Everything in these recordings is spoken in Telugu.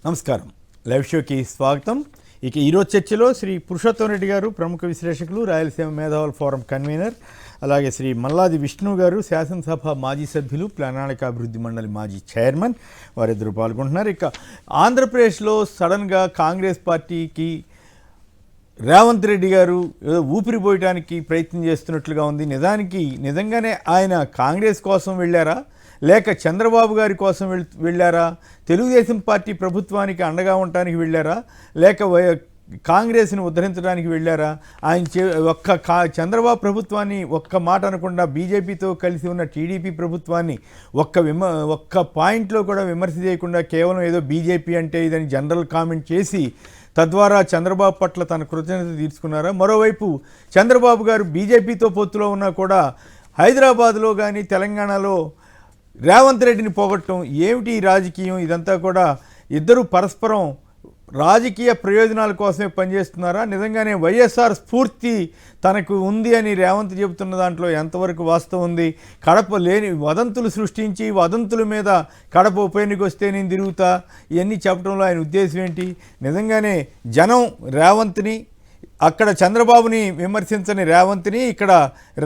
నమస్కారం. లైవ్ షోకి స్వాగతం. ఇక ఈరోజు చర్చలో శ్రీ పురుషోత్తం రెడ్డి గారు, ప్రముఖ విశ్లేషకులు, రాయలసీమ మేధావుల ఫోరం కన్వీనర్, అలాగే శ్రీ మల్లాది విష్ణు గారు, శాసనసభ మాజీ సభ్యులు, ప్రణాళికాభివృద్ధి మండలి మాజీ చైర్మన్, వారిద్దరు పాల్గొంటున్నారు. ఇక ఆంధ్రప్రదేశ్లో సడన్గా కాంగ్రెస్ పార్టీకి రేవంత్ రెడ్డి గారు ఏదో ఊపిరిపోయటానికి ప్రయత్నం చేస్తున్నట్లుగా ఉంది. నిజంగానే ఆయన కాంగ్రెస్ కోసం వెళ్ళారా, లేక చంద్రబాబు గారి కోసం వెళ్ళారా, తెలుగుదేశం పార్టీ ప్రభుత్వానికి అండగా ఉండటానికి వెళ్ళారా, లేక కాంగ్రెస్ని ఉద్ధరించడానికి వెళ్ళారా? ఆయన చంద్రబాబు ప్రభుత్వాన్ని ఒక్క మాట అనకుండా బీజేపీతో కలిసి ఉన్న టీడీపీ ప్రభుత్వాన్ని ఒక్క పాయింట్లో కూడా విమర్శ చేయకుండా కేవలం ఏదో బీజేపీ అంటే ఇదని జనరల్ కామెంట్ చేసి తద్వారా చంద్రబాబు పట్ల తన కృతజ్ఞత తీర్చుకున్నారా? మరోవైపు చంద్రబాబు గారు బీజేపీతో పొత్తులో ఉన్నా కూడా హైదరాబాద్లో కానీ తెలంగాణలో రేవంత్ రెడ్డిని పోగొట్టడం ఏమిటి ఈ రాజకీయం? ఇదంతా కూడా ఇద్దరు పరస్పరం రాజకీయ ప్రయోజనాల కోసమే పనిచేస్తున్నారా? నిజంగానే వైఎస్ఆర్ స్ఫూర్తి తనకు ఉంది అని రేవంత్ చెబుతున్న దాంట్లో ఎంతవరకు వాస్తవం ఉంది? కడప లేని వదంతులు సృష్టించి వదంతుల మీద కడప ఉప ఎన్నిక వస్తే నేను తిరుగుతా ఇవన్నీ చెప్పడంలో ఆయన ఉద్దేశం ఏంటి? నిజంగానే జనం రేవంత్ని, అక్కడ చంద్రబాబుని విమర్శించని రేవంత్ని, ఇక్కడ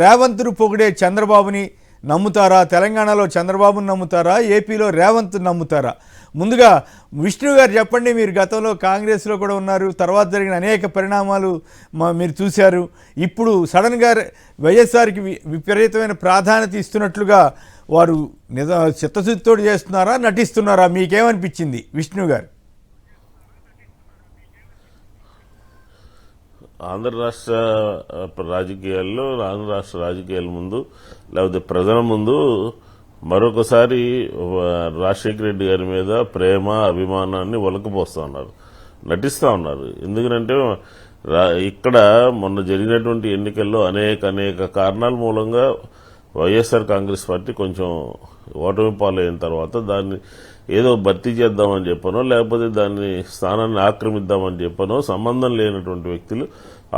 రేవంత్ను పొగిడే చంద్రబాబుని నమ్ముతారా? తెలంగాణలో చంద్రబాబుని నమ్ముతారా, ఏపీలో రేవంత్ నమ్ముతారా? ముందుగా విష్ణు గారు చెప్పండి. మీరు గతంలో కాంగ్రెస్లో కూడా ఉన్నారు, తర్వాత జరిగిన అనేక పరిణామాలు మీరు చూశారు. ఇప్పుడు సడన్గా వైఎస్ఆర్కి విపరీతమైన ప్రాధాన్యత ఇస్తున్నట్లుగా వారు చిత్తశుద్ధితోటి చేస్తున్నారా, నటిస్తున్నారా? మీకేమనిపించింది విష్ణు గారు? ఆంధ్ర రాష్ట్ర రాజకీయాల ముందు లేకపోతే ప్రజల ముందు మరొకసారి రాజశేఖర రెడ్డి గారి మీద ప్రేమ అభిమానాన్ని ఒలకపోస్తూ ఉన్నారు, నటిస్తూ ఉన్నారు. ఎందుకంటే ఇక్కడ మొన్న జరిగినటువంటి ఎన్నికల్లో అనేక కారణాల మూలంగా వైఎస్ఆర్ కాంగ్రెస్ పార్టీ కొంచెం ఓటమి పాలైన తర్వాత దాన్ని ఏదో భర్తీ చేద్దామని చెప్పనో లేకపోతే దాన్ని స్థానాన్ని ఆక్రమిద్దామని చెప్పనో సంబంధం లేనటువంటి వ్యక్తులు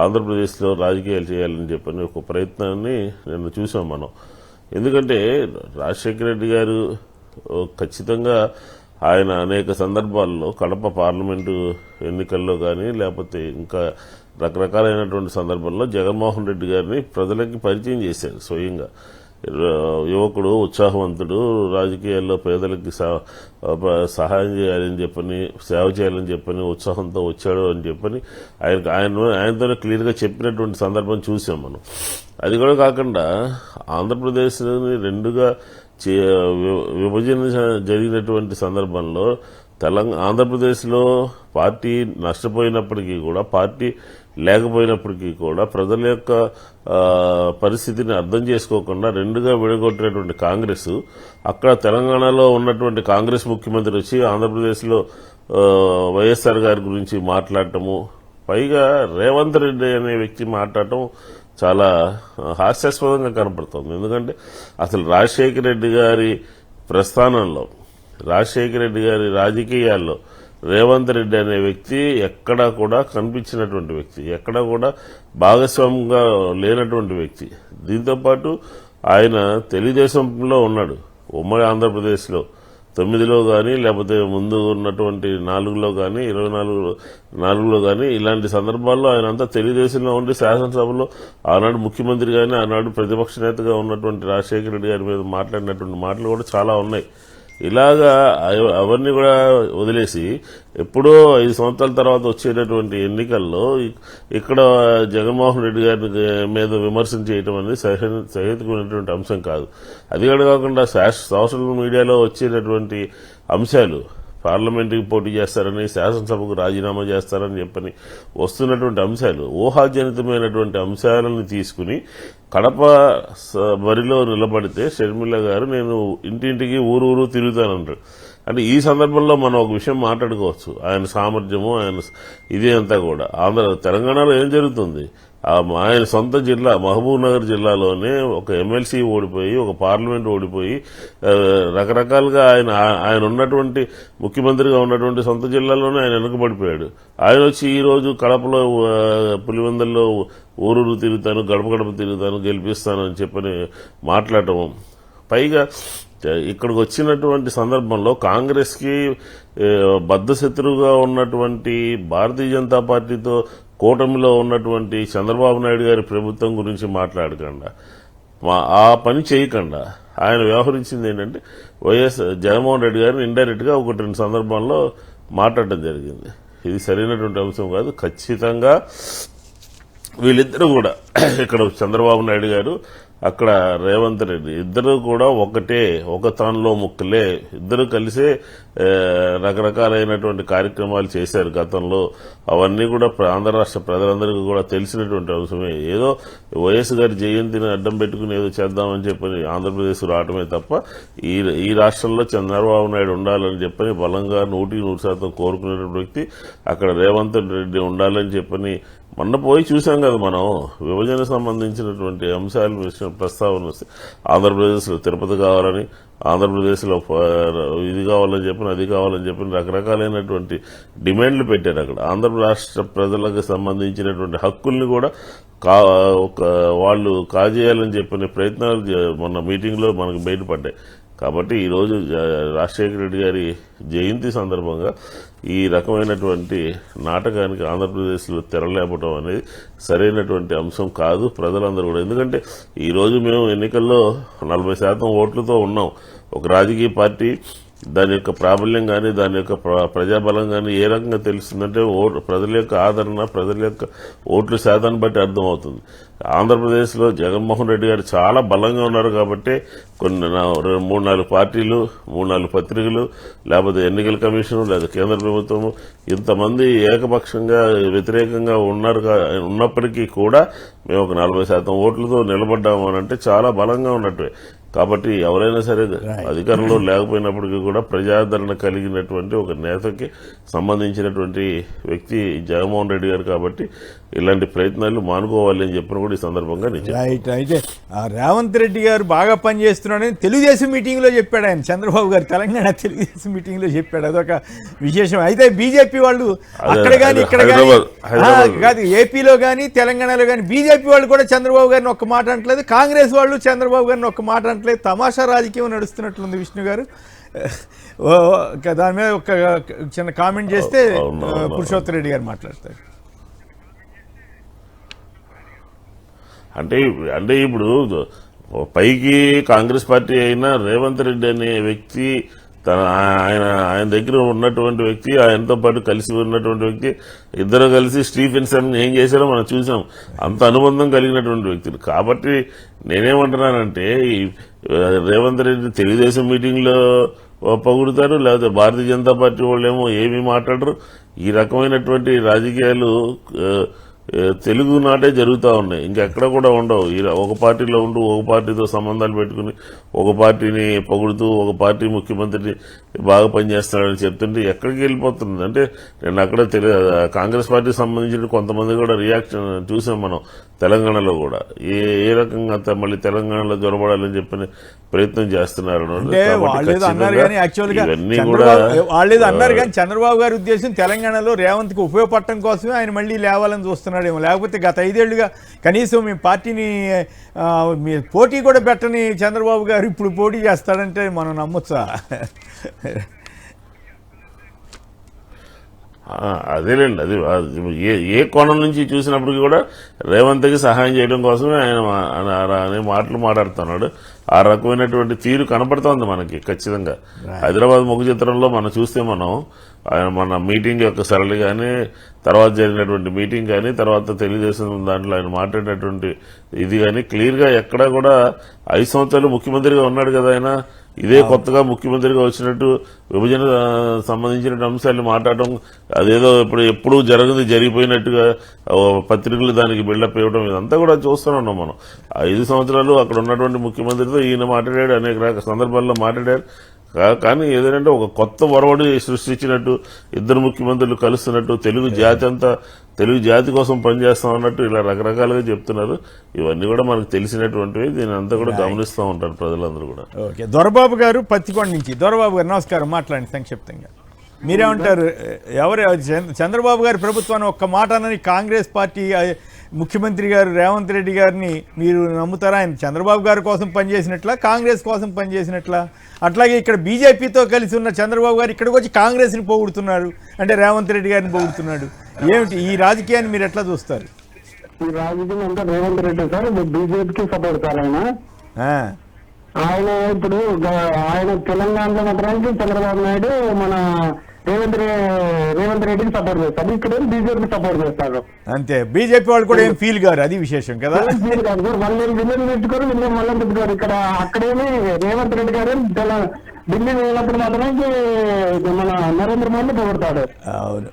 ఆంధ్రప్రదేశ్లో రాజకీయాలు చేయాలని చెప్పని ఒక ప్రయత్నాన్ని నిన్న చూసాం మనం. ఎందుకంటే రాజశేఖర రెడ్డి గారు ఖచ్చితంగా ఆయన అనేక సందర్భాల్లో కడప పార్లమెంటు ఎన్నికల్లో కానీ లేకపోతే ఇంకా రకరకాలైనటువంటి సందర్భాల్లో జగన్మోహన్ రెడ్డి గారిని ప్రజలకి పరిచయం చేశారు. స్వయంగా యువకుడు, ఉత్సాహవంతుడు, రాజకీయాల్లో పేదలకి సహాయం చేయాలని చెప్పని, సేవ చేయాలని చెప్పని ఉత్సాహంతో వచ్చాడు అని చెప్పని ఆయనతోనే క్లియర్గా చెప్పినటువంటి సందర్భం చూసాం మనం. అది కూడా కాకుండా ఆంధ్రప్రదేశ్ని రెండుగా విభజన జరిగినటువంటి సందర్భంలో ఆంధ్రప్రదేశ్లో పార్టీ నష్టపోయినప్పటికీ కూడా, పార్టీ లేకపోయినప్పటికీ కూడా ప్రజల యొక్క పరిస్థితిని అర్థం చేసుకోకుండా రెండుగా విడగొట్టినటువంటి కాంగ్రెస్, అక్కడ తెలంగాణలో ఉన్నటువంటి కాంగ్రెస్ ముఖ్యమంత్రి వచ్చి ఆంధ్రప్రదేశ్లో వైఎస్ఆర్ గారి గురించి మాట్లాడటము, పైగా రేవంత్ రెడ్డి అనే వ్యక్తి మాట్లాడటం చాలా హాస్యాస్పదంగా కనపడుతుంది. ఎందుకంటే అసలు రాజశేఖర రెడ్డి గారి ప్రస్థానంలో, రాజశేఖర రెడ్డి గారి రాజకీయాల్లో రేవంత్ రెడ్డి అనే వ్యక్తి ఎక్కడా కూడా కనిపించినటువంటి వ్యక్తి, ఎక్కడా కూడా భాగస్వామ్యంగా లేనటువంటి వ్యక్తి. దీంతోపాటు ఆయన తెలుగుదేశంలో ఉన్నాడు. ఉమ్మడి ఆంధ్రప్రదేశ్లో 9లో కానీ లేకపోతే ముందు ఉన్నటువంటి 4లో కానీ 24లో కానీ ఇలాంటి సందర్భాల్లో ఆయన అంతా తెలుగుదేశంలో ఉండి శాసనసభలో ఆనాడు ముఖ్యమంత్రి కానీ ఆనాడు ప్రతిపక్ష నేతగా ఉన్నటువంటి రాజశేఖర రెడ్డి గారి మీద మాట్లాడినటువంటి మాటలు కూడా చాలా ఉన్నాయి. ఇలాగా అవన్నీ కూడా వదిలేసి ఎప్పుడో 5 సంవత్సరాల తర్వాత వచ్చేటటువంటి ఎన్నికల్లో ఇక్కడ జగన్మోహన్ రెడ్డి గారి మీద విమర్శన చేయటం అనేది సహేతుకమైనటువంటి అంశం కాదు. అది కూడా కాకుండా సోషల్ మీడియాలో వచ్చేటటువంటి అంశాలు, పార్లమెంటుకి పోటీ చేస్తారని, శాసనసభకు రాజీనామా చేస్తారని చెప్పని వస్తున్నటువంటి అంశాలు, ఊహాజనితమైనటువంటి అంశాలను తీసుకుని కడప బరిలో నిలబడితే షర్మిల గారు నేను ఇంటింటికి ఊరు తిరుగుతానంటాడు. అంటే ఈ సందర్భంలో మనం ఒక విషయం మాట్లాడుకోవచ్చు, ఆయన సామర్థ్యము, ఆయన ఇదే అంతా కూడా. తెలంగాణలో ఏం జరుగుతుంది? ఆయన సొంత జిల్లా మహబూబ్ నగర్ జిల్లాలోనే ఒక ఎమ్మెల్సీ ఓడిపోయి, ఒక పార్లమెంట్ ఓడిపోయి, రకరకాలుగా ఆయన ఉన్నటువంటి ముఖ్యమంత్రిగా ఉన్నటువంటి సొంత జిల్లాలోనే ఆయన వెనుకబడిపోయాడు. ఆయన వచ్చి ఈ రోజు కడపలో పులివెందుల్లో ఊరూరు తిరుగుతాను, గడప తిరుగుతాను, గెలిపిస్తాను అని చెప్పని మాట్లాడటం, పైగా ఇక్కడికి వచ్చినటువంటి సందర్భంలో కాంగ్రెస్కి బద్ధశత్రువుగా ఉన్నటువంటి భారతీయ జనతా పార్టీతో కూటమిలో ఉన్నటువంటి చంద్రబాబు నాయుడు గారి ప్రభుత్వం గురించి మాట్లాడకుండా ఆ పని చేయకుండా ఆయన వ్యవహరించింది ఏంటంటే వైఎస్ జగన్మోహన్ రెడ్డి గారిని ఇండైరెక్ట్గా ఒకటి రెండు సందర్భాల్లో మాట్లాడడం జరిగింది. ఇది సరైనటువంటి అంశం కాదు. ఖచ్చితంగా వీళ్ళిద్దరూ కూడా ఇక్కడ చంద్రబాబు నాయుడు గారు అక్కడ రేవంత్ రెడ్డి ఇద్దరు కూడా ఒకటే, ఒక తానులో ముక్కలే, ఇద్దరు కలిసే రకరకాలైనటువంటి కార్యక్రమాలు చేశారు గతంలో. అవన్నీ కూడా ఆంధ్ర రాష్ట్ర ప్రజలందరికీ కూడా తెలిసినటువంటి అంశమే. ఏదో వైఎస్ గారి జయంతిని అడ్డం పెట్టుకుని ఏదో చేద్దామని చెప్పని ఆంధ్రప్రదేశ్ రావటమే తప్ప ఈ రాష్ట్రంలో చంద్రబాబు నాయుడు ఉండాలని చెప్పని బలంగా 100% కోరుకునేటువంటి వ్యక్తి అక్కడ రేవంత్ రెడ్డి ఉండాలని చెప్పని మొన్న పోయి చూసాం కదా మనం. విభజన సంబంధించినటువంటి అంశాల విషయం ప్రస్తావన వస్తే ఆంధ్రప్రదేశ్లో తిరుపతి కావాలని, ఆంధ్రప్రదేశ్లో ఇది కావాలని చెప్పిన అది కావాలని చెప్పిన రకరకాలైనటువంటి డిమాండ్లు పెట్టారు. అక్కడ ఆంధ్ర రాష్ట్ర ప్రజలకు సంబంధించినటువంటి హక్కుల్ని కూడా వాళ్ళు కాజేయాలని చెప్పిన ప్రయత్నాలు మొన్న మీటింగ్లో మనకు బయటపడ్డాయి. కాబట్టి ఈరోజు రాజశేఖర రెడ్డి గారి జయంతి సందర్భంగా ఈ రకమైనటువంటి నాటకానికి ఆంధ్రప్రదేశ్లో తెరలేపటం అనేది సరైనటువంటి అంశం కాదు ప్రజలందరూ కూడా. ఎందుకంటే ఈరోజు మేము ఎన్నికల్లో 40% ఓట్లతో ఉన్నాం. ఒక రాజకీయ పార్టీ దాని యొక్క ప్రాబల్యం కానీ దాని యొక్క ప్రజాబలం కానీ ఏ రకంగా తెలుస్తుందంటే ప్రజల యొక్క ఆదరణ, ప్రజల యొక్క ఓట్ల శాతాన్ని బట్టి అర్థమవుతుంది. ఆంధ్రప్రదేశ్లో జగన్మోహన్ రెడ్డి గారు చాలా బలంగా ఉన్నారు కాబట్టి కొన్ని 3-4 పార్టీలు, 3-4 పత్రికలు, లేకపోతే ఎన్నికల కమిషను లేదా కేంద్ర ప్రభుత్వము ఇంతమంది ఏకపక్షంగా వ్యతిరేకంగా ఉన్నప్పటికీ కూడా మేము ఒక 40% ఓట్లతో నిలబడ్డాము అని అంటే చాలా బలంగా ఉన్నట్టే. కాబట్టి ఎవరైనా సరే అధికారంలో లేకపోయినప్పటికీ కూడా ప్రజాదరణ కలిగినటువంటి ఒక నేతకి సంబంధించినటువంటి వ్యక్తి జగన్మోహన్ రెడ్డి గారు. కాబట్టి ఇలాంటి ప్రయత్నాలు మానుకోవాలి అని చెప్పిన కూడా ఈ సందర్భంగా రైట్. అయితే రేవంత్ రెడ్డి గారు బాగా పనిచేస్తున్నాడని తెలుగుదేశం మీటింగ్లో చెప్పాడు ఆయన. చంద్రబాబు గారు తెలంగాణ తెలుగుదేశం మీటింగ్లో చెప్పాడు. అదొక విశేషం. అయితే బీజేపీ వాళ్ళు అక్కడ కానీ ఇక్కడ కానీ కాదు, ఏపీలో కానీ తెలంగాణలో కానీ బీజేపీ వాళ్ళు కూడా చంద్రబాబు గారిని ఒక్క మాట అంటలేదు, కాంగ్రెస్ వాళ్ళు చంద్రబాబు గారిని ఒక్క మాట అంటలేదు. తమాషా రాజకీయం నడుస్తున్నట్లుంది. విష్ణు గారు దాని మీద ఒక చిన్న కామెంట్ చేస్తే పురుషోత్తమ రెడ్డి గారు మాట్లాడతారు. అంటే ఇప్పుడు పైకి కాంగ్రెస్ పార్టీ అయినా రేవంత్ రెడ్డి అనే వ్యక్తి ఆయన దగ్గర ఉన్నటువంటి వ్యక్తి, ఆయనతో పాటు కలిసి ఉన్నటువంటి వ్యక్తి, ఇద్దరు కలిసి స్టీఫెన్సన్ ఏం చేశారో మనం చూసాం. అంత అనుబంధం కలిగినటువంటి వ్యక్తులు. కాబట్టి నేనేమంటున్నానంటే రేవంత్ రెడ్డి తెలుగుదేశం మీటింగ్లో పొగుడుతారు, లేకపోతే భారతీయ జనతా పార్టీ వాళ్ళేమో ఏమీ మాట్లాడరు. ఈ రకమైనటువంటి రాజకీయాలు తెలుగు నాటే జరుగుతూ ఉన్నాయి, ఇంకెక్కడ కూడా ఉండవు. ఒక పార్టీలో ఉంటూ ఒక పార్టీతో సంబంధాలు పెట్టుకుని ఒక పార్టీని పొగుడుతూ ఒక పార్టీ ముఖ్యమంత్రిని బాగా పనిచేస్తాడని చెప్తుంటే ఎక్కడికి వెళ్ళిపోతుంది. అంటే నేను అక్కడ కాంగ్రెస్ పార్టీకి సంబంధించిన కొంతమంది కూడా రియాక్షన్ చూసాం మనం తెలంగాణలో కూడా. ఏ రకంగా మళ్ళీ తెలంగాణలో జొరబడాలని చెప్పిన ప్రయత్నం చేస్తున్నారు. ఇవన్నీ కూడా వాళ్ళేదో అన్నారు కానీ చంద్రబాబు గారి ఉద్దేశం తెలంగాణలో రేవంత్ కి ఉపయోగపడటం కోసమే ఆయన మళ్ళీ లేవాలని చూస్తున్నాడేమో. లేకపోతే గత 5 ఏళ్లుగా కనీసం మీ పార్టీని పోటీ కూడా పెట్టని చంద్రబాబు గారు ఇప్పుడు పోటీ చేస్తాడంటే మనం నమ్మొచ్చా? అదేలేండి. అది ఏ కోణం నుంచి చూసినప్పటికీ కూడా రేవంత్కి సహాయం చేయడం కోసమే ఆయన అనే మాటలు మాట్లాడుతున్నాడు. ఆ రకమైనటువంటి తీరు కనపడుతోంది మనకి ఖచ్చితంగా. హైదరాబాద్ ముఖ చిత్రంలో మనం చూస్తే మన మీటింగ్ యొక్క సరళి కానీ, తర్వాత జరిగినటువంటి మీటింగ్ కానీ, తర్వాత తెలుగుదేశం దాంట్లో ఆయన మాట్లాడినటువంటి ఇది కానీ క్లియర్గా ఎక్కడా కూడా 5 సంవత్సరాలు ముఖ్యమంత్రిగా ఉన్నాడు కదా ఆయన. ఇదే కొత్తగా ముఖ్యమంత్రిగా వచ్చినట్టు విభజన సంబంధించిన అంశాలను మాట్లాడటం, అదేదో ఎప్పుడు జరిగిపోయినట్టుగా పత్రికలు దానికి బిల్డప్ ఇవ్వడం, ఇదంతా కూడా చూస్తున్నాం మనం. 5 సంవత్సరాలు అక్కడ ఉన్నటువంటి ముఖ్యమంత్రితో ఈయన మాట్లాడాడు, అనేక సందర్భాల్లో మాట్లాడారు. కానీ ఏదంటే ఒక కొత్త ఒరవడి సృష్టించినట్టు, ఇద్దరు ముఖ్యమంత్రులు కలుస్తున్నట్టు, తెలుగు జాతి కోసం పనిచేస్తాం అన్నట్టు ఇలా రకరకాలుగా చెప్తున్నారు. ఇవన్నీ కూడా మనకు తెలిసినటువంటివి. దీని అంతా కూడా గమనిస్తూ ఉంటారు ప్రజలందరూ కూడా. ఓకే, దొరబాబు గారు పత్తికొండ నుంచి. దొరబాబు గారు నమస్కారం, మాట్లాడండి సంక్షిప్తంగా. మీరేమంటారు? చంద్రబాబు గారి ప్రభుత్వాన్ని ఒక్క మాట అనని కాంగ్రెస్ పార్టీ ముఖ్యమంత్రి గారు రేవంత్ రెడ్డి గారిని మీరు నమ్ముతారా? ఆయన చంద్రబాబు గారి కోసం పనిచేసినట్లా, కాంగ్రెస్ కోసం పనిచేసినట్లా? అట్లాగే ఇక్కడ బీజేపీతో కలిసి ఉన్న చంద్రబాబు గారు ఇక్కడికి వచ్చి కాంగ్రెస్ని పొగుడుతున్నారు, అంటే రేవంత్ రెడ్డి గారిని పొగుడుతున్నాడు. ఏమిటి ఈ రాజకీయాన్ని మీరు ఎట్లా చూస్తారు? ఈ రాజకీయం అంటే రేవంత్ రెడ్డి సార్ బీజేపీకి సపోర్ట్ సార్ ఆయన ఇప్పుడు ఆయన తెలంగాణలో మాత్రానికి చంద్రబాబు నాయుడు మన రేవంత్ రెడ్డికి సపోర్ట్ చేస్తారు, ఇక్కడ బీజేపీకి సపోర్ట్ చేస్తారు. అంతే, బీజేపీ వాళ్ళు కూడా ఏం ఫీల్ గారు, అది విశేషం కదా. ఫీల్ కాదు సార్, వాళ్ళు విలన్ పెట్టుకోరు, వీళ్ళు మళ్ళీ పెట్టుకోరు. ఇక్కడ అక్కడేమి రేవంత్ రెడ్డి గారు ఢిల్లీ వెళ్ళినప్పుడు మాత్రానికి మన నరేంద్ర మోదీ పొగుడతాడు. అవును,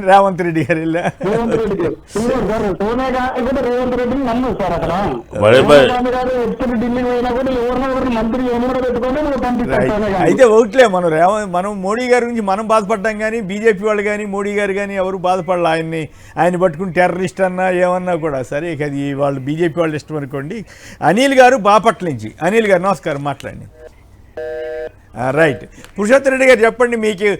రేవంత్ రెడ్డి గారు రేవంత్ రెడ్డి గారు సోనియా గాంధీ కూడా రేవంత్ రెడ్డిని నమ్మదు సార్. అక్కడ గాంధీ గారు ఎప్పుడు ఢిల్లీ పోయినా కూడా ఎవరినో మంత్రి ఎవరు పెట్టుకొని పంపిస్తారు. అయితే ఒకట్లే, మనం మోడీ గారి గురించి మనం బాధపడ్డాం, కానీ బీజేపీ వాళ్ళు కానీ మోడీ గారు కానీ ఎవరు బాధపడాలి. ఆయన పట్టుకుని టెర్రరిస్ట్ అన్నా ఏమన్నా కూడా సరే, అది వాళ్ళు బీజేపీ వాళ్ళు ఇష్టం అనుకోండి. అనిల్ గారు బాపట్ల నుంచి. అనిల్ గారు నమస్కారం, మాట్లాడండి. రైట్, పురుషోత్తమ రెడ్డి గారు చెప్పండి, మీకు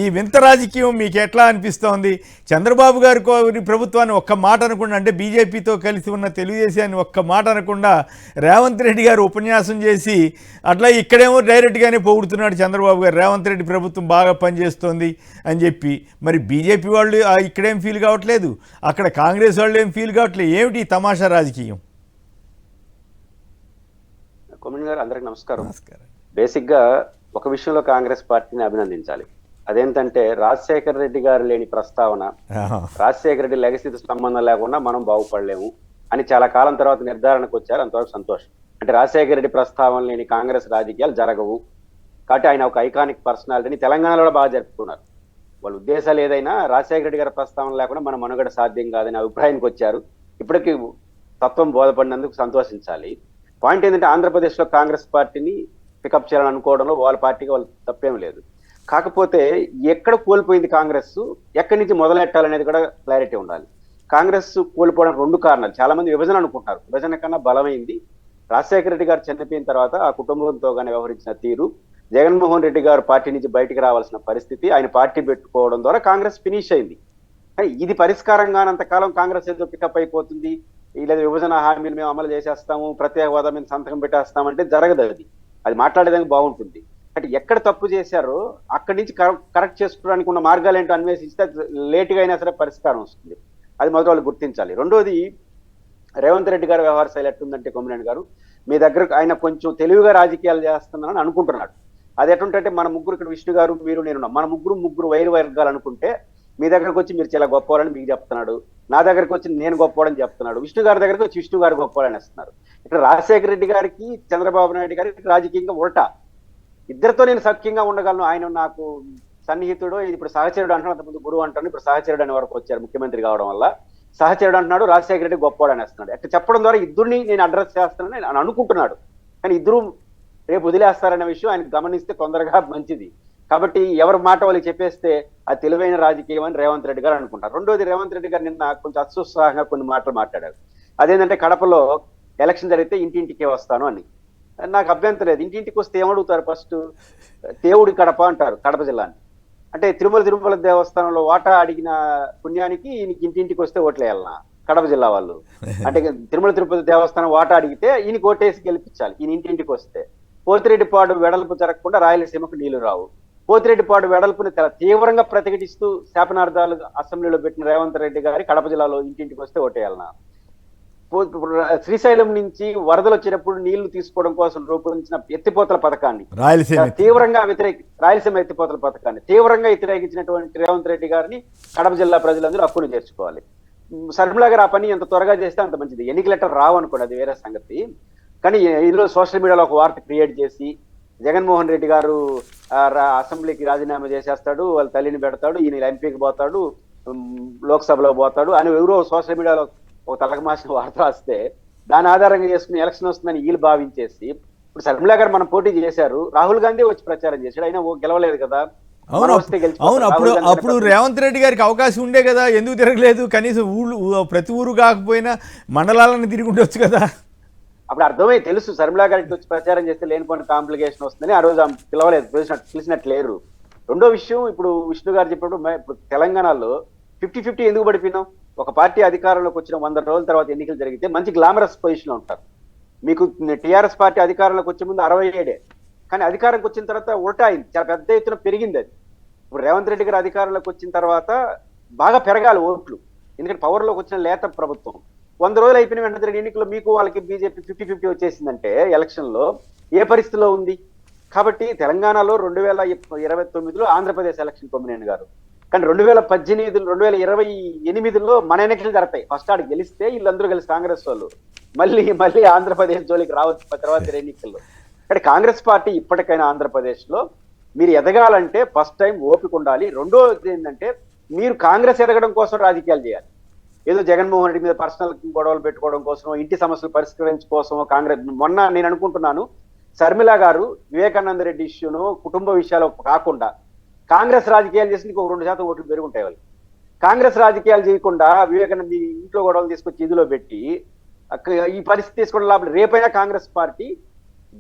ఈ వింత రాజకీయం మీకు ఎట్లా అనిపిస్తోంది? చంద్రబాబు గారి ప్రభుత్వాన్ని ఒక్క మాట అనకుండా, అంటే బీజేపీతో కలిసి ఉన్న తెలుగుదేశాన్ని ఒక్క మాట అనకుండా రేవంత్ రెడ్డి గారు ఉపన్యాసం చేసి అట్లా ఇక్కడేమో డైరెక్ట్గానే పొగుడుతున్నాడు చంద్రబాబు గారు, రేవంత్ రెడ్డి ప్రభుత్వం బాగా పనిచేస్తోంది అని చెప్పి. మరి బీజేపీ వాళ్ళు ఇక్కడేం ఫీల్ కావట్లేదు, అక్కడ కాంగ్రెస్ వాళ్ళు ఏం ఫీల్ కావట్లేదు. ఏమిటి ఈ తమాషా రాజకీయం? కొమ్మిడి గారు అందరికి నమస్కారం. నమస్కారం. బేసిక్ గా ఒక విషయంలో కాంగ్రెస్ పార్టీని అభినందించాలి. అదేంటంటే రాజశేఖర రెడ్డి గారు లేని ప్రస్తావన, రాజశేఖర రెడ్డి లెగసీతో సంబంధం లేకుండా మనం బాగుపడలేము అని చాలా కాలం తర్వాత నిర్ధారణకు వచ్చారు. అంతవరకు సంతోషం. అంటే రాజశేఖర రెడ్డి ప్రస్తావన లేని కాంగ్రెస్ రాజకీయాలు జరగవు కాబట్టి ఆయన ఒక ఐకానిక్ పర్సనాలిటీని తెలంగాణలో బాగా జరుపుకున్నారు. వాళ్ళ ఉద్దేశాలు ఏదైనా రాజశేఖర రెడ్డి గారి ప్రస్తావన లేకుండా మన మనుగడ సాధ్యం కాదని అభిప్రాయానికి వచ్చారు. ఇప్పటికీ తత్వం బోధపడినందుకు సంతోషించాలి. పాయింట్ ఏంటంటే ఆంధ్రప్రదేశ్లో కాంగ్రెస్ పార్టీని పికప్ చేయాలని అనుకోవడంలో వాళ్ళ పార్టీకి వాళ్ళు తప్పేం లేదు. కాకపోతే ఎక్కడ కోల్పోయింది కాంగ్రెస్, ఎక్కడి నుంచి మొదలెట్టాలనేది కూడా క్లారిటీ ఉండాలి. కాంగ్రెస్ కోల్పోవడం రెండు కారణాలు. చాలా మంది విభజన అనుకుంటారు, విభజన కన్నా బలమైంది రాజశేఖర రెడ్డి గారు చనిపోయిన తర్వాత ఆ కుటుంబంతో కానీ వ్యవహరించిన తీరు, జగన్మోహన్ రెడ్డి గారు పార్టీ నుంచి బయటికి రావాల్సిన పరిస్థితి, ఆయన పార్టీ పెట్టుకోవడం ద్వారా కాంగ్రెస్ ఫినిష్ అయింది. ఇది పరిష్కారం కానంతకాలం కాంగ్రెస్ ఏదో పికప్ అయిపోతుంది, లేదా విభజన హామీలు మేము అమలు చేసేస్తాము, ప్రత్యేక హోదా మీద సంతకం పెట్టేస్తామంటే జరగదు. అది మాట్లాడేదానికి బాగుంటుంది. అంటే ఎక్కడ తప్పు చేశారో అక్కడి నుంచి కరెక్ట్ చేసుకోవడానికి ఉన్న మార్గాలు ఏంటో అన్వేషిస్తే లేటుగా అయినా సరే పరిష్కారం వస్తుంది. అది మొదటి వాళ్ళు గుర్తించాలి. రెండోది, రేవంత్ రెడ్డి గారి వ్యవహార శైలి ఎట్టుందంటే కొమ్మినేని గారు, మీ దగ్గర ఆయన కొంచెం తెలివిగా రాజకీయాలు చేస్తున్నారని అనుకుంటున్నాడు. అది ఎటుంటే మన ముగ్గురు ఇక్కడ విష్ణు గారు మీరు నేను మన ముగ్గురు వైరు వర్గాలు అనుకుంటే మీ దగ్గరకు వచ్చి మీరు చాలా గొప్పవాళ్ళని మీకు చెప్తున్నాడు, నా దగ్గరకు వచ్చి నేను గొప్పవాడని చెప్తున్నాడు, విష్ణు గారి దగ్గరకు వచ్చి విష్ణు గారు గొప్పవాళ్ళని ఇస్తున్నారు. ఇక్కడ రాజశేఖర రెడ్డి గారికి చంద్రబాబు నాయుడు గారికి రాజకీయంగా ఉల్టా. ఇద్దరితో నేను సఖ్యంగా ఉండగలను, ఆయన నాకు సన్నిహితుడు, ఇప్పుడు సహచరుడు అంటున్నాడు, అంతకుముందు గురువు అంటాను, ఇప్పుడు సహచరుడు అనే వరకు వచ్చారు ముఖ్యమంత్రి కావడం వల్ల. సహచరుడు అంటున్నాడు, రాజశేఖర రెడ్డి గొప్పవాడు అనేస్తున్నాడు. అట్లా చెప్పడం ద్వారా ఇద్దరిని నేను అడ్రస్ చేస్తానని ఆయన అనుకుంటున్నాడు. కానీ ఇద్దరు రేపు వదిలేస్తారనే విషయం ఆయన గమనిస్తే తొందరగా మంచిది. కాబట్టి ఎవరి మాట వాళ్ళకి చెప్పేస్తే అది తెలివైన రాజకీయం అని రేవంత్ రెడ్డి గారు అనుకుంటారు. రెండోది, రేవంత్ రెడ్డి గారు నిన్న కొంచెం అత్యుత్సాహంగా కొన్ని మాటలు మాట్లాడారు. అదేంటంటే కడపలో ఎలక్షన్ జరిగితే ఇంటింటికే వస్తాను అని. నాకు అభ్యంతరం లేదు. ఇంటింటికి వస్తే ఏమడుగుతారు? ఫస్ట్ దేవుడి కడప అంటారు కడప జిల్లాని. అంటే తిరుమల దేవస్థానంలో వాటా అడిగిన పుణ్యానికి ఈయనకి ఇంటింటికి వస్తే ఓట్లేయాలనా కడప జిల్లా వాళ్ళు? అంటే తిరుపతి దేవస్థానం వాటా అడిగితే ఈయనకి ఓటేసి గెలిపించాలి ఈయన ఇంటింటికి వస్తే. పోతిరెడ్డిపాడు వెడల్పు జరగకుండా రాయలసీమకు నీళ్లు రావు. పోతిరెడ్డిపాడు వెడల్పుని తీవ్రంగా ప్రతిఘటిస్తూ శాపనార్థాలు అసెంబ్లీలో పెట్టిన రేవంత్ రెడ్డి గారి కడప జిల్లాలో ఇంటింటికి వస్తే ఓటేయాలనా? శ్రీశైలం నుంచి వరదలు వచ్చినప్పుడు నీళ్లు తీసుకోవడం కోసం రూపొందించిన ఎత్తిపోతల పథకాన్ని తీవ్రంగా రాయలసీమ ఎత్తిపోతల పథకాన్ని తీవ్రంగా వ్యతిరేకించినటువంటి రేవంత్ రెడ్డి గారిని కడప జిల్లా ప్రజలందరూ హక్కును చేర్చుకోవాలి. శర్మిలా గారు ఆ పని ఎంత త్వరగా చేస్తే అంత మంచిది. ఎన్నికల లెటర్ రావు అనుకోండి, అది వేరే సంగతి. కానీ ఇందులో సోషల్ మీడియాలో ఒక వార్త క్రియేట్ చేసి జగన్మోహన్ రెడ్డి గారు అసెంబ్లీకి రాజీనామా చేసేస్తాడు, వాళ్ళ తల్లిని పెడతాడు, ఈయన ఎంపీకి పోతాడు, లోక్సభలో పోతాడు అని ఎవరో సోషల్ మీడియాలో ఒక తలకమాసిన వార్త రాస్తే దాని ఆధారంగా చేసుకుని ఎలక్షన్ వస్తుందని వీళ్ళు భావించేసి ఇప్పుడు శర్మిలా గారు మనం పోటీ చేశారు, రాహుల్ గాంధీ వచ్చి ప్రచారం చేశాడు, అయినా గెలవలేదు కదా. అవును, అప్పుడు రేవంత్ రెడ్డి గారికి అవకాశం ఉండే కదా, ఎందుకు తిరగలేదు? కనీసం ప్రతి ఊరు కాకపోయినా మండలాలను తిరిగి ఉండొచ్చు కదా. అప్పుడు అర్థమై తెలుసు శర్మిలా గారికి వచ్చి ప్రచారం చేస్తే లేనిపోయిన కాంప్లికేషన్ వస్తుందని ఆ రోజు పిలవలేదు, పిలిచినట్టు లేరు. రెండో విషయం, ఇప్పుడు విష్ణు గారు చెప్పినప్పుడు ఇప్పుడు తెలంగాణలో 50-50 ఎందుకు పడిపోయినాం? ఒక పార్టీ అధికారంలోకి వచ్చిన 100 రోజుల తర్వాత ఎన్నికలు జరిగితే మంచి గ్లామరస్ పొజిషన్ లో ఉంటారు. మీకు టీఆర్ఎస్ పార్టీ అధికారంలోకి వచ్చే ముందు 67, కానీ అధికారంకి వచ్చిన తర్వాత ఉల్టా అయింది, చాలా పెద్ద ఎత్తున పెరిగింది అది. ఇప్పుడు రేవంత్ రెడ్డి గారు అధికారంలోకి వచ్చిన తర్వాత బాగా పెరగాలి ఓట్లు, ఎందుకంటే పవర్లోకి వచ్చిన లేత ప్రభుత్వం. 100 రోజులు అయిపోయిన వెంటనే జరిగిన ఎన్నికల్లో మీకు వాళ్ళకి బీజేపీ 50-50 వచ్చేసిందంటే ఎలక్షన్ లో ఏ పరిస్థితిలో ఉంది. కాబట్టి తెలంగాణలో 2029లో ఆంధ్రప్రదేశ్ ఎలక్షన్ కొమ్మినేని గారు, కానీ 2018 2028లో మన ఎన్నికలు జరుగుతాయి. ఫస్ట్ ఆడ గెలిస్తే వీళ్ళందరూ కలిసి కాంగ్రెస్ వాళ్ళు మళ్ళీ ఆంధ్రప్రదేశ్ జోలికి రావచ్చు తర్వాత ఎన్నికల్లో. అంటే కాంగ్రెస్ పార్టీ ఇప్పటికైనా ఆంధ్రప్రదేశ్ లో మీరు ఎదగాలంటే ఫస్ట్ టైం ఓపిక ఉండాలి. రెండోది ఏంటంటే మీరు కాంగ్రెస్ ఎదగడం కోసం రాజకీయాలు చేయాలి. ఏదో జగన్మోహన్ రెడ్డి మీద పర్సనల్ గొడవలు పెట్టుకోవడం కోసం, ఇంటి సమస్యలు పరిష్కరించుకోసం కాంగ్రెస్. మొన్న నేను అనుకుంటున్నాను శర్మిల గారు వివేకానంద రెడ్డి ఇష్యూను కుటుంబ విషయాలు కాకుండా కాంగ్రెస్ రాజకీయాలు చేసి ఇంకొక 2% ఓట్లు పెరుగుంటాయి వాళ్ళు. కాంగ్రెస్ రాజకీయాలు చేయకుండా వివేకానంద ఇంట్లో గొడవలు తీసుకొచ్చి ఇదిలో పెట్టి ఈ పరిస్థితి తీసుకోవడం లాభం. రేపైనా కాంగ్రెస్ పార్టీ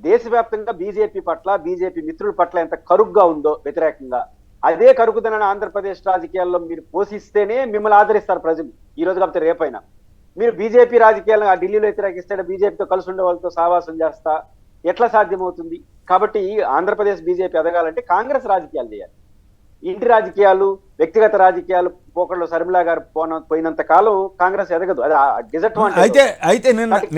దేశవ్యాప్తంగా బీజేపీ పట్ల, బీజేపీ మిత్రుల పట్ల ఎంత కరుగ్గా ఉందో వ్యతిరేకంగా, అదే కరుకుదనాన్ని ఆంధ్రప్రదేశ్ రాజకీయాల్లో మీరు పోషిస్తేనే మిమ్మల్ని ఆదరిస్తారు ప్రజలు. ఈ రోజు కాకపోతే రేపైనా మీరు బీజేపీ రాజకీయాలను ఢిల్లీలో వ్యతిరేకిస్తే బీజేపీతో కలిసి ఉండే వాళ్ళతో సావాసం చేస్తా ఎట్లా సాధ్యమవుతుంది? కాబట్టి ఆంధ్రప్రదేశ్ బీజేపీ ఎదగాలంటే కాంగ్రెస్ రాజకీయాలు చేయాలి. ఇంటి రాజకీయాలు, వ్యక్తిగత రాజకీయాలు పోకడలో శర్మిల గారు పోయినంత కాలం కాంగ్రెస్ ఎదగదు. అది డిసడ్వాంటేజ్. అయితే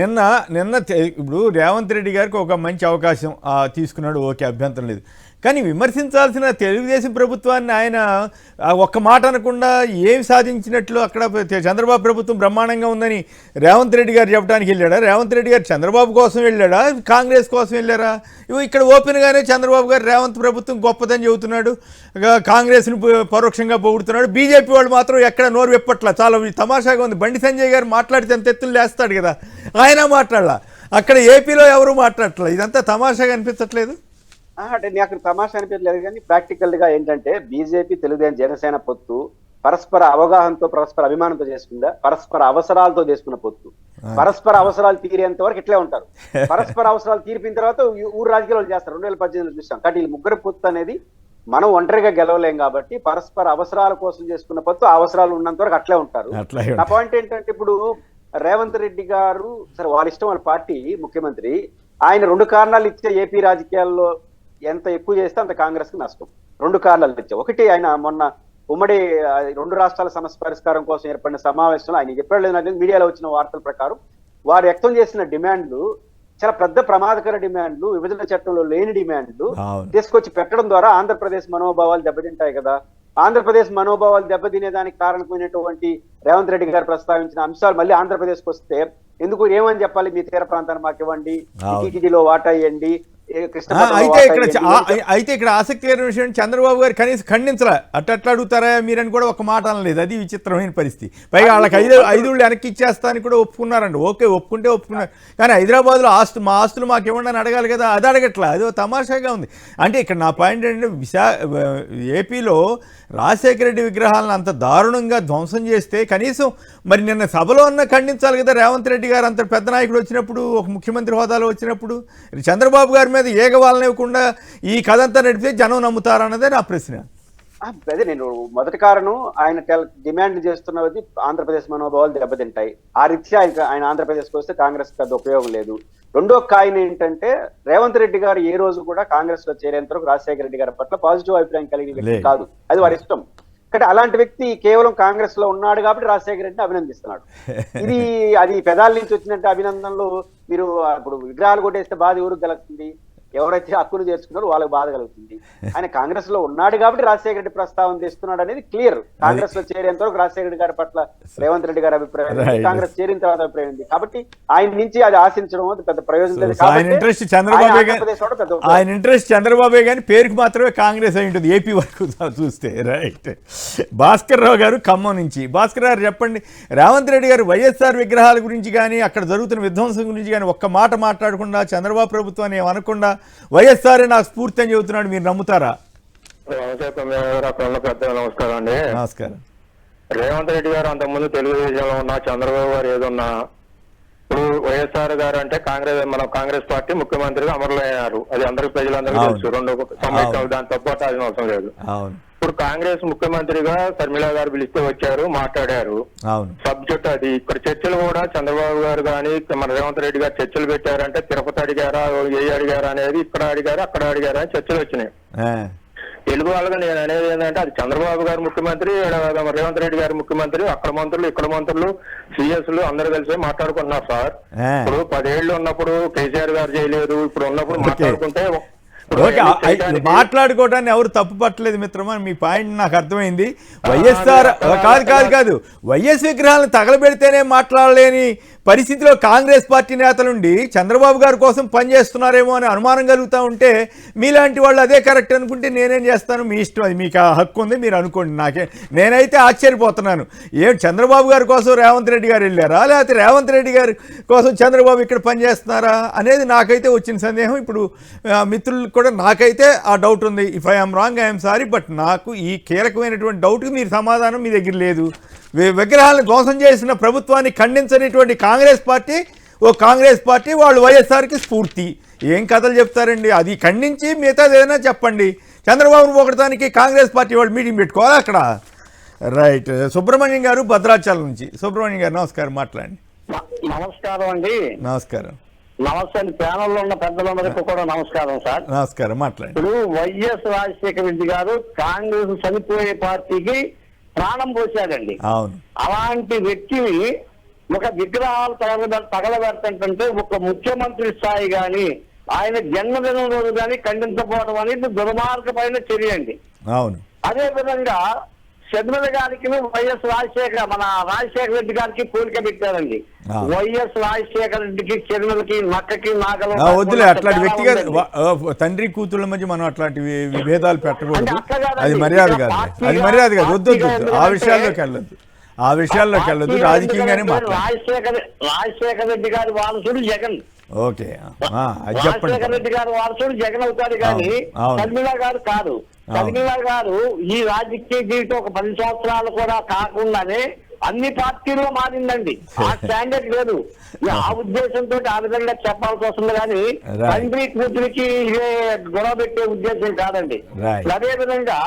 నిన్న ఇప్పుడు రేవంత్ రెడ్డి గారికి ఒక మంచి అవకాశం తీసుకున్నాడు, ఓకే, అభ్యంతరం లేదు. కానీ విమర్శించాల్సిన తెలుగుదేశం ప్రభుత్వాన్ని ఆయన ఒక్క మాట అనకుండా ఏమి సాధించినట్లు అక్కడ చంద్రబాబు ప్రభుత్వం బ్రహ్మాండంగా ఉందని రేవంత్ రెడ్డి గారు చెప్పడానికి వెళ్ళాడా? రేవంత్ రెడ్డి గారు చంద్రబాబు కోసం వెళ్ళాడా, కాంగ్రెస్ కోసం వెళ్ళారా? ఇక్కడ ఓపెన్గానే చంద్రబాబు గారు రేవంత్ ప్రభుత్వం గొప్పదని చెబుతున్నాడు, కాంగ్రెస్ను పరోక్షంగా పొగుడుతున్నాడు. బీజేపీ వాళ్ళు మాత్రం ఎక్కడ నోరు విప్పట్లా. చాలా తమాషాగా ఉంది. బండి సంజయ్ గారు మాట్లాడితే అంత ఎత్తులు లేస్తాడు కదా, ఆయన మాట్లాడాల. అక్కడ ఏపీలో ఎవరు మాట్లాడట్లా. ఇదంతా తమాషాగా అనిపించట్లేదు? అంటే నాకు తమాషా అనిపించలేదు, కానీ ప్రాక్టికల్ గా ఏంటంటే బీజేపీ, తెలుగుదేశం, జనసేన పొత్తు పరస్పర అవగాహనతో, పరస్పర అభిమానంతో చేసుకుందా, పరస్పర అవసరాలతో చేసుకున్న పొత్తు. పరస్పర అవసరాలు తీరేంత వరకు ఇట్లే ఉంటారు. పరస్పర అవసరాలు తీర్పిన తర్వాత ఊరు రాజకీయాలు చేస్తారు. 2018లో చూసాం. కాబట్టి ఈ ముగ్గురు పొత్తు అనేది మనం ఒంటరిగా గెలవలేం కాబట్టి పరస్పర అవసరాల కోసం చేసుకున్న పొత్తు, అవసరాలు ఉన్నంత వరకు అట్లే ఉంటారు. నా పాయింట్ ఏంటంటే ఇప్పుడు రేవంత్ రెడ్డి గారు సరే వాళ్ళ ఇష్టం, వాళ్ళ పార్టీ ముఖ్యమంత్రి, ఆయన 2 కారణాలు ఇచ్చే ఏపీ రాజకీయాల్లో ఎంత ఎక్కువ చేస్తే అంత కాంగ్రెస్ కి నష్టం. 2 కారణాలు ఇచ్చే. ఒకటి, ఆయన మొన్న ఉమ్మడి 2 రాష్ట్రాల సమస్య పరిష్కారం కోసం ఏర్పడిన సమావేశంలో ఆయన చెప్పాడు లేదు, మీడియాలో వచ్చిన వార్తల ప్రకారం వారు వ్యక్తం చేసిన డిమాండ్లు చాలా పెద్ద ప్రమాదకర డిమాండ్లు, విభజన చట్టంలో లేని డిమాండ్లు తీసుకొచ్చి పెట్టడం ద్వారా ఆంధ్రప్రదేశ్ మనోభావాలు దెబ్బతింటాయి కదా. ఆంధ్రప్రదేశ్ మనోభావాలు దెబ్బతినేదానికి కారణమైనటువంటి రేవంత్ రెడ్డి గారు ప్రస్తావించిన అంశాలు మళ్ళీ ఆంధ్రప్రదేశ్కి వస్తే ఎందుకు ఏమని చెప్పాలి? మీ తీర ప్రాంతాన్ని మాకు ఇవ్వండి, టీటీడీలో వాటా ఇవ్వండి. అయితే ఇక్కడ ఆసక్తికరమైన విషయం, చంద్రబాబు గారు కనీసం ఖండించలే. అట్లా అడుగుతారా మీరని కూడా ఒక మాట అనలేదు. అది విచిత్రమైన పరిస్థితి. పైగా వాళ్ళకి 5 వెనక్కి ఇచ్చేస్తానికి కూడా ఒప్పుకున్నారండి. ఓకే, ఒప్పుకుంటే ఒప్పుకున్నారు. కానీ హైదరాబాద్లో మా ఆస్తులు మాకు ఇవ్వండి అని అడగాలి కదా, అది అడగట్లా. అది తమాషాగా ఉంది. అంటే ఇక్కడ నా పాయింట్ ఏంటంటే ఏపీలో రాజశేఖర రెడ్డి విగ్రహాలను అంత దారుణంగా ధ్వంసం చేస్తే కనీసం మరి నిన్న సభలో ఉన్న ఖండించాలి కదా. రేవంత్ రెడ్డి గారు అంత పెద్ద నాయకుడు వచ్చినప్పుడు, ఒక ముఖ్యమంత్రి హోదాలో వచ్చినప్పుడు చంద్రబాబు గారి మీద ఏగవాలనివ్వకుండా ఈ కథంతా నడిపితే జనం నమ్ముతారన్నదే నా ప్రశ్న. అదే నేను మొదటి కారణం, ఆయన డిమాండ్ చేస్తున్నది ఆంధ్రప్రదేశ్ మనోభావాలు దెబ్బతింటాయి. ఆ రీత్యా ఆయన ఆంధ్రప్రదేశ్కి వస్తే కాంగ్రెస్ పెద్ద ఉపయోగం లేదు. రెండో కాయిన్ ఏంటంటే రేవంత్ రెడ్డి గారు ఏ రోజు కూడా కాంగ్రెస్ లో చేరేంత వరకు రాజశేఖర రెడ్డి గారి పట్ల పాజిటివ్ అభిప్రాయం కలిగిన వ్యక్తి కాదు. అది వారి ఇష్టం. కానీ అలాంటి వ్యక్తి కేవలం కాంగ్రెస్ లో ఉన్నాడు కాబట్టి రాజశేఖర రెడ్డిని అభినందిస్తున్నాడు. అది పెదాల నుంచి వచ్చినట్టు అభినందనలు. మీరు ఇప్పుడు విగ్రహాలు కొట్టేస్తే బాధ ఎవరికి కలుగుతుంది? ఎవరైతే హక్కును చేర్చుకున్నారో వాళ్ళకి బాధ కలుగుతుంది. ఆయన కాంగ్రెస్ లో ఉన్నాడు కాబట్టి రాజశేఖర రెడ్డి ప్రస్తావన తెస్తున్నాడు అనేది క్లియర్. కాంగ్రెస్ లో చేరేంత వరకు రాజశేఖర రెడ్డి గారి పట్ల రేవంత్ రెడ్డి గారి అభిప్రాయం, కాంగ్రెస్ చేరిన తర్వాత అభిప్రాయం ఉంది. కాబట్టి ఆయన నుంచి అది ఆశించడం పెద్ద ప్రయోజనం లేదు. ఆయన ఇంట్రెస్ట్ చంద్రబాబే కానీ పేరుకి మాత్రమే కాంగ్రెస్ అయి ఉంటుంది ఏపీ వరకు చూస్తే. రైట్. భాస్కర్ రావు గారు ఖమ్మం నుంచి. భాస్కర్ గారు చెప్పండి, రేవంత్ రెడ్డి గారు వైఎస్ఆర్ విగ్రహాల గురించి కానీ అక్కడ జరుగుతున్న విధ్వంసం గురించి కానీ ఒక్క మాట మాట్లాడకుండా, చంద్రబాబు ప్రభుత్వాన్ని ఏమనకుండా వైఎస్ఆర్ నాకు స్ఫూర్తి అని చెబుతున్నాడు, మీరు నమ్ముతారా? నమస్కారం అండి. నమస్కారం. రేవంత్ రెడ్డి గారు అంతకుముందు తెలుగుదేశంలో ఉన్న, చంద్రబాబు గారు ఏదున్నా, ఇప్పుడు వైఎస్ఆర్ గారు అంటే కాంగ్రెస్ పార్టీ ముఖ్యమంత్రిగా అమరులయ్యారు. అది అందరికి ప్రజలందరికీ తెలుసు. 2 సంవత్సరాలు దాని తప్పట్టాల్సిన అవసరం లేదు. ఇప్పుడు కాంగ్రెస్ ముఖ్యమంత్రిగా షర్మిల గారు పిలిస్తే వచ్చారు, మాట్లాడారు. అవును, సబ్జెక్ట్ అది. ఇక్కడ చర్చలు కూడా చంద్రబాబు గారు కానీ మన రేవంత్ రెడ్డి గారు చర్చలు పెట్టారంటే తిరుపతి అడిగారా, ఏ అడిగారా అనేది, ఇక్కడ అడిగారా అక్కడ అడిగారా అని చర్చలు వచ్చినాయి. తెలుగు వాళ్ళగా నేను అనేది ఏంటంటే అది చంద్రబాబు గారు ముఖ్యమంత్రి, రేవంత్ రెడ్డి గారు ముఖ్యమంత్రి, అక్కడ మంత్రులు ఇక్కడ మంత్రులు సిఎస్లు అందరు కలిసి మాట్లాడుకుంటున్నారు సార్. ఇప్పుడు 10 ఏళ్ళు ఉన్నప్పుడు కేసీఆర్ గారు చేయలేదు, ఇప్పుడు ఉన్నప్పుడు మాట్లాడుకుంటే ఓకే. మాట్లాడుకోవడాన్ని ఎవరు తప్పు పట్టలేదు మిత్రమా, మీ పాయింట్ నాకు అర్థమైంది. వైఎస్ఆర్ కాదు వైఎస్ విగ్రహాలను తగలబెడితేనే మాట్లాడలేని పరిస్థితిలో కాంగ్రెస్ పార్టీ నేతలుండి చంద్రబాబు గారి కోసం పనిచేస్తున్నారేమో అని అనుమానం కలుగుతూ ఉంటే మీలాంటి వాళ్ళు అదే కరెక్ట్ అనుకుంటే నేనేం చేస్తాను, మీ ఇష్టం, అది మీకు ఆ హక్కు ఉంది, మీరు అనుకోండి. నేనైతే ఆశ్చర్యపోతున్నాను. చంద్రబాబు గారి కోసం రేవంత్ రెడ్డి గారు వెళ్ళారా, లేకపోతే రేవంత్ రెడ్డి గారి కోసం చంద్రబాబు ఇక్కడ పనిచేస్తున్నారా అనేది నాకైతే వచ్చిన సందేహం. ఇప్పుడు మిత్రులకు కూడా నాకైతే ఆ డౌట్ ఉంది. If I'm wrong I'm sorry, but నాకు ఈ కీలకమైనటువంటి డౌట్కి మీరు సమాధానం మీ దగ్గర లేదు. విగ్రహాలను ధ్వంసం చేసిన ప్రభుత్వాన్ని ఖండించనిటువంటి కాంగ్రెస్ పార్టీ వాళ్ళు వైఎస్ఆర్కి స్ఫూర్తి. ఏం కథలు చెప్తారండి, అది ఖండించి మిగతాది ఏదైనా చెప్పండి. చంద్రబాబును పొగడటానికి కాంగ్రెస్ పార్టీ వాళ్ళు మీటింగ్ పెట్టుకోవాలి అక్కడ. రైట్. సుబ్రహ్మణ్యం గారు భద్రాచలం నుంచి. సుబ్రహ్మణ్యం గారు నమస్కారం, మాట్లాడండి. నమస్కారం అండి. నమస్కారం. నమస్తే అండి. ప్యానల్లో ఉన్న పెద్దలందరికీ కూడా నమస్కారం సార్. నమస్కారం, మాట్లాడండి. ఇప్పుడు వైఎస్ రాజశేఖర రెడ్డి గారు కాంగ్రెస్ చనిపోయే పార్టీకి ప్రాణం పోశాడండి. అవును. అలాంటి వ్యక్తిని ఒక విగ్రహాలు తగలబెడుతుంటే ఒక ముఖ్యమంత్రి స్థాయి గాని ఆయన జన్మదినం రోజు కానీ ఖండించకపోవడం అనేది దుర్మార్గమైన చర్య అండి. అవును. అదే విధంగా షర్మిల గారికి మన రాజశేఖర రెడ్డి గారికి పోలిక పెట్టారండి. వైఎస్ రాజశేఖర రెడ్డికి షర్మిలకి నక్కకి నాగలు వద్దులే, అట్లాంటి వ్యక్తిగత తండ్రి కూతుళ్ళ మధ్య మనం అట్లాంటి విభేదాలు పెట్టకూడదు. అది మర్యాద కాదు, వద్దు. ఆ విషయాల్లోకి వెళ్ళొద్దు, రాజకీయంగానే మాట్లాడు. రాజశేఖర రెడ్డి గారి వారసుడు జగన్. ఓకే, రాజశేఖర రెడ్డి గారి వారసుడు జగన్ అవుతాడు కానీ షర్మిల గారు కాదు. షర్మిల గారు ఈ రాజకీయ జీవితం ఒక 10 సంవత్సరాలు కూడా కాకుండానే అన్ని పార్టీల్లో మారిందండి. ఆ స్టాండర్డ్ లేదు. ఆ ఉద్దేశంతో ఆ విధంగా చెప్పాల్సి వస్తుంది కానీ తండ్రి కూతురికి ఇదే గొడవ పెట్టే ఉద్దేశం కాదండి. అదే విధంగా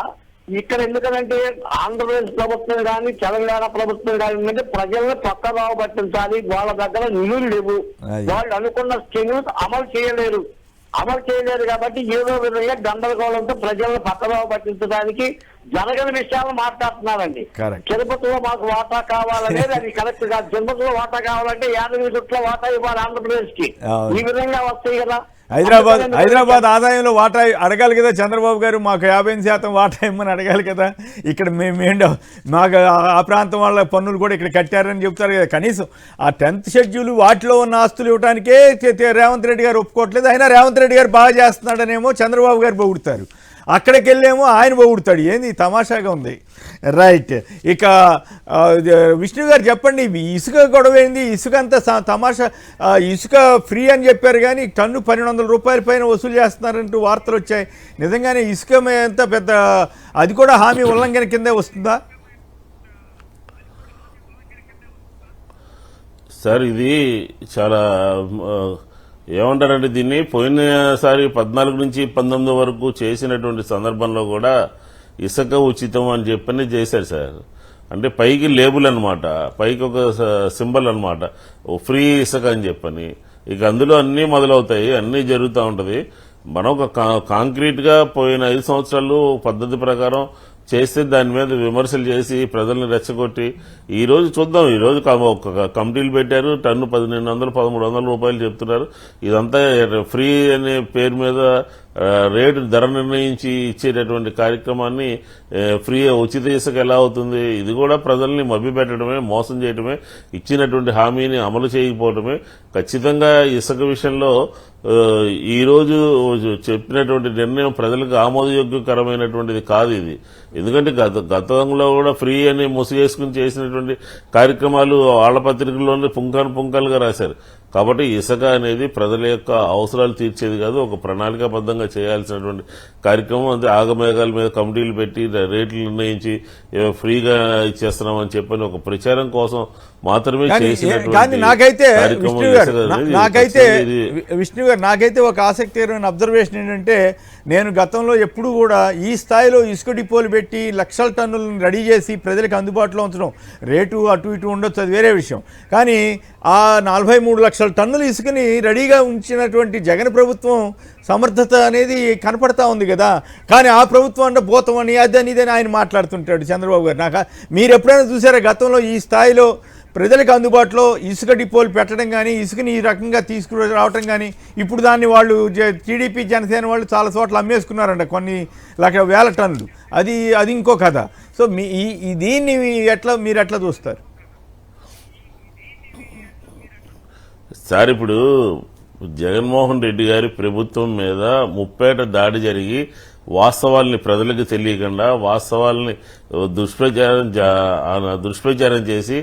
ఇక్కడ ఎందుకంటే ఆంధ్రప్రదేశ్ ప్రభుత్వం కానీ తెలంగాణ ప్రభుత్వం కానీ ఏంటంటే ప్రజలను పక్కదావ పట్టించాలి. వాళ్ళ దగ్గర నిధులు లేవు, వాళ్ళు అనుకున్న స్కీమ్స్ అమలు చేయలేరు కాబట్టి ఏదో విధంగా గందరగోళంతో ప్రజలను పక్కదావ పట్టించడానికి జరగని విషయాలు మాట్లాడుతున్నారండి. తిరుపతిలో మాకు వాటా కావాలనేది అది కరెక్ట్ కాదు. తిరుపతిలో వాటా కావాలంటే 50 చుట్ల వాటా ఇవ్వాలి ఆంధ్రప్రదేశ్ కి. ఈ విధంగా వస్తాయి కదా. హైదరాబాద్ ఆదాయంలో వాటా అడగాలి కదా చంద్రబాబు గారు, మాకు 50% వాటా ఇమ్మని అడగాలి కదా. ఇక్కడ మేమేంటో మాకు ఆ ప్రాంతం వాళ్ళ పన్నులు కూడా ఇక్కడ కట్టారని చెప్తారు కదా. కనీసం ఆ 10th షెడ్యూల్ వాటిలో ఉన్న ఆస్తులు ఇవ్వడానికే రేవంత్ రెడ్డి గారు ఒప్పుకోవట్లేదు. అయినా రేవంత్ రెడ్డి గారు బాగా చేస్తున్నాడనేమో చంద్రబాబు గారు పొగుడుతారు, అక్కడికి వెళ్ళేమో ఆయన పొగుడుతాడు. ఏంది తమాషాగా ఉంది. రైట్. ఇక విష్ణు గారు చెప్పండి, ఇసుక గొడవ ఏంది? ఇసుక అంతా తమాషా. ఇసుక ఫ్రీ అని చెప్పారు కానీ టన్ను 1200 రూపాయల పైన వసూలు చేస్తున్నారంటూ వార్తలు వచ్చాయి. నిజంగానే ఇసుక ఎంత పెద్ద, అది కూడా హామీ ఉల్లంఘన కిందే వస్తుందా? సార్ ఇది చాలా ఏమంటారంటే దీన్ని పోయినసారి 14 నుంచి 19 వరకు చేసినటువంటి సందర్భంలో కూడా ఇసుక ఉచితం అని చెప్పని చేశారు సార్. అంటే పైకి లేబుల్ అనమాట, పైకి ఒక సింబల్ అనమాట, ఫ్రీ ఇసుక అని చెప్పని. ఇక అందులో అన్నీ మొదలవుతాయి, అన్నీ జరుగుతూ ఉంటుంది. మనం ఒక కాంక్రీట్ గా పోయిన 5 సంవత్సరాలు పద్ధతి ప్రకారం చేస్తే దాని మీద విమర్శలు చేసి ప్రజల్ని రెచ్చగొట్టి ఈ రోజు చూద్దాం. ఈ రోజు కమిటీలు పెట్టారు, టన్ను 1200 1300 రూపాయలు చెప్తున్నారు. ఇదంతా ఫ్రీ అనే పేరు మీద రేటు ధర నిర్ణయించి ఇచ్చేటటువంటి కార్యక్రమాన్ని ఫ్రీ ఉచిత ఇసుక ఎలా అవుతుంది? ఇది కూడా ప్రజల్ని మభ్యపెట్టడమే, మోసం చేయడమే, ఇచ్చినటువంటి హామీని అమలు చేయకపోవడమే. ఖచ్చితంగా ఇసుక విషయంలో ఈ రోజు చెప్పినటువంటి నిర్ణయం ప్రజలకు ఆమోదయోగ్యకరమైనటువంటిది కాదు ఇది. ఎందుకంటే గతంలో కూడా ఫ్రీ అని ముసుగేసుకుని చేసినటువంటి కార్యక్రమాలు వాళ్ళ పత్రికల్లోనే పుంకాలుగా రాశారు. కాబట్టి ఇసుక అనేది ప్రజల యొక్క అవసరాలు తీర్చేది కాదు, ఒక ప్రణాళికాబద్ధంగా చేయాల్సినటువంటి కార్యక్రమం. అంతే ఆగమేఘాల మీద కమిటీలు పెట్టి రేట్లు నిర్ణయించి ఫ్రీగా ఇచ్చేస్తున్నామని చెప్పని ఒక ప్రచారం కోసం మాత్రమే కానీ నాకైతే విష్ణు గారు నాకైతే ఒక ఆసక్తికరమైన అబ్జర్వేషన్ ఏంటంటే, నేను గతంలో ఎప్పుడు కూడా ఈ స్థాయిలో ఇసుక డిపోలు పెట్టి లక్షల టన్నులను రెడీ చేసి ప్రజలకు అందుబాటులో ఉంచడం, రేటు అటు ఇటు ఉండొచ్చు, అది వేరే విషయం. కానీ ఆ 43 లక్షల టన్నుల ఇసుకని రెడీగా ఉంచినటువంటి జగన్ ప్రభుత్వం సమర్థత అనేది కనపడతా ఉంది కదా. కానీ ఆ ప్రభుత్వం అంటే పోతామని అదని ఇదని ఆయన మాట్లాడుతుంటాడు చంద్రబాబు గారు. మీరు ఎప్పుడైనా చూసారా గతంలో ఈ స్థాయిలో ప్రజలకు అందుబాటులో ఇసుక డిపోలు పెట్టడం కానీ, ఇసుకని ఈ రకంగా తీసుకురావటం కానీ? ఇప్పుడు దాన్ని వాళ్ళు టీడీపీ జనసేన వాళ్ళు చాలా చోట్ల అమ్మేసుకున్నారంట, కొన్ని వేల టన్నులు. అది ఇంకో కథ. సో దీన్ని మీరు ఎట్లా చూస్తారు సార్? ఇప్పుడు జగన్మోహన్ రెడ్డి గారి ప్రభుత్వం మీద ముప్పేట దాడి జరిగి వాస్తవాల్ని ప్రజలకు తెలియకుండా వాస్తవాల్ని దుష్ప్రచారం చేసి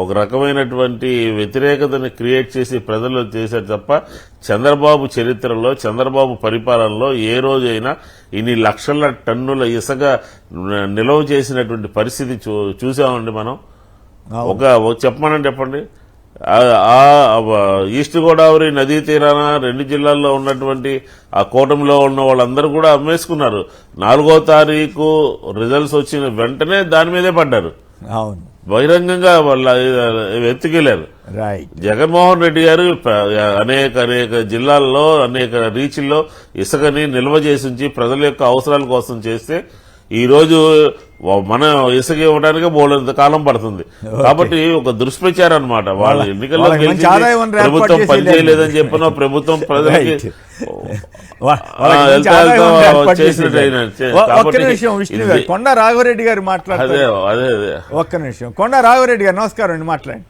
ఒక రకమైనటువంటి వ్యతిరేకతని క్రియేట్ చేసి ప్రజల్లో చేశారు తప్ప, చంద్రబాబు చరిత్రలో చంద్రబాబు పరిపాలనలో ఏ రోజైనా ఇన్ని లక్షల టన్నుల ఇసుక నిల్వ చేసినటువంటి పరిస్థితి చూసామండి మనం? చెప్పండి. ఈస్ట్ గోదావరి నదీ తీరాన 2 జిల్లాల్లో ఉన్నటువంటి ఆ కూటమిలో ఉన్న వాళ్ళందరూ కూడా అమ్మేసుకున్నారు. 4వ తారీఖు రిజల్ట్స్ వచ్చిన వెంటనే దాని మీదే పడ్డారు. అవును, బహిరంగంగా వాళ్ళ ఎత్తుకెళ్లారు. జగన్మోహన్ రెడ్డి గారు అనేక జిల్లాల్లో అనేక రీచ్ల్లో ఇసుకని నిల్వ చేసి ఉంచి ప్రజల యొక్క అవసరాల కోసం చేస్తే ఈ రోజు మన ఇసుక ఇవ్వడానికి బోలెంత కాలం పడుతుంది. కాబట్టి ఒక దుష్ప్రచారం అన్నమాట. వాళ్ళ ఎన్నికల్లో ప్రభుత్వం పనిచేయలేదని చెప్పిన ప్రభుత్వం ప్రజలకి కొండా రాఘవరెడ్డి గారు మాట్లాడారు. ఒక్క నిమిషం. కొండా రాఘవరెడ్డి గారు నమస్కారం అండి, మాట్లాడండి.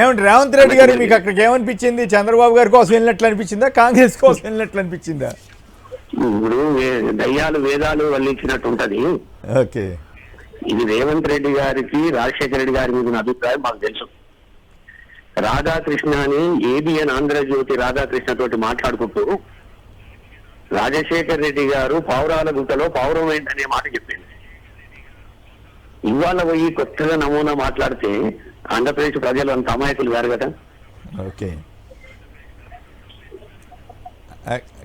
ఏమంటే రేవంత్ రెడ్డి గారు మీకు అక్కడికి ఏమనిపించింది? చంద్రబాబు గారి కోసం వెళ్ళినట్లు అనిపించిందా, కాంగ్రెస్ కోసం వెళ్ళినట్లు అనిపించిందా? ఇప్పుడు దయ్యాలు వేదాలు వల్లించినట్టు ఉంటది. ఓకే, ఇది రేవంత్ రెడ్డి గారికి రాజశేఖర రెడ్డి గారి మీద అభిప్రాయం మాకు తెలుసు. రాధాకృష్ణ అని ఏబిఎన్ ఆంధ్రజ్యోతి రాధాకృష్ణ తోటి మాట్లాడుకుంటూ రాజశేఖర రెడ్డి గారు పౌరాల గుట్టలో పౌరం ఏంటనే మాట చెప్పింది. ఇవాళ పోయి కొత్తగా నమూనా మాట్లాడితే ఆంధ్రప్రదేశ్ ప్రజలు అంత అమాయకులు గారు కదా. ఓకే,